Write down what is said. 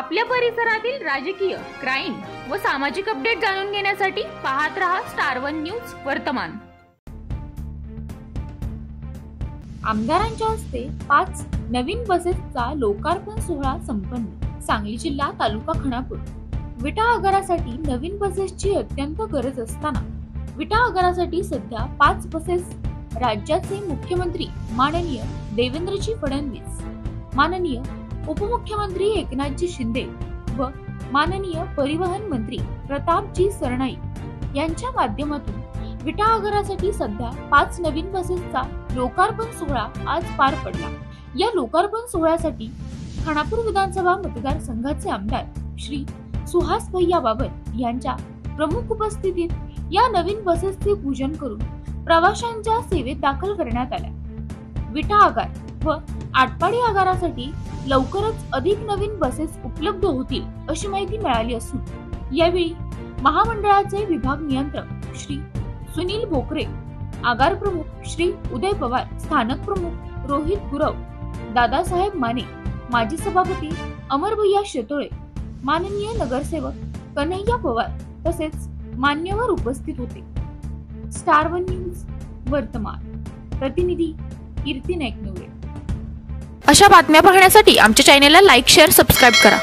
आपल्या परिसरातील राजकीय, क्राईम व सामाजिक अपडेट जाणून घेण्यासाठी पाहत रहा स्टार वन न्यूज वर्तमान। आमदारांच्या हस्ते 5 नवीन बसेसचा लोकार्पण सोहळा संपन्न। सांगली जिल्हा तालुका खानापूर। विटा आगारासाठी नवीन बसेसची अत्यंत गरज असताना विटा आगारासाठी सध्या 5 बसेस राज्याचे मुख्यमंत्री माननीय देवेंद्रजी फडणवीस, माननीय उपमुख्यमंत्री एकनाथजी शिंदे व माननीय परिवहन मंत्री प्रतापजी सरनाईक यांच्या माध्यमातून विटा आगारासाठी सध्या 5 नवीन बसेसचा लोकार्पण सोहळा आज पार पडला। या लोकार्पण सोहळ्यासाठी खानापूर विधानसभा मतदारसंघाचे आमदार श्री सुहास भैया बाबर यांच्या प्रमुख उपस्थितीत या नवीन बसेसचे पूजन करून प्रवाशांच्या सेवेत दाखल करण्यात आल्या। विटा आगार व आटपाडी आगारासाठी लवकरच अधिक नवीन बसेस उपलब्ध होतील अशी माहिती मिळाली असून यावेळी महामंडळाचे विभाग नियंत्रक श्री सुनील बोकरे, आगार प्रमुख श्री उदय पवार, स्थानक प्रमुख रोहित गुरव, दादासाहेब माने, माजी सभापती अमर भैया शेतोळे, माननीय नगरसेवक कन्हैया पवार तसेच मान्यवर उपस्थित होते। स्टार वन न्यूज वर्तमान प्रतिनिधी कीर्ती नाईक। अशा बातम्या पाहण्यासाठी आमच्या चॅनेलला लाईक, शेअर, सबस्क्राईब करा।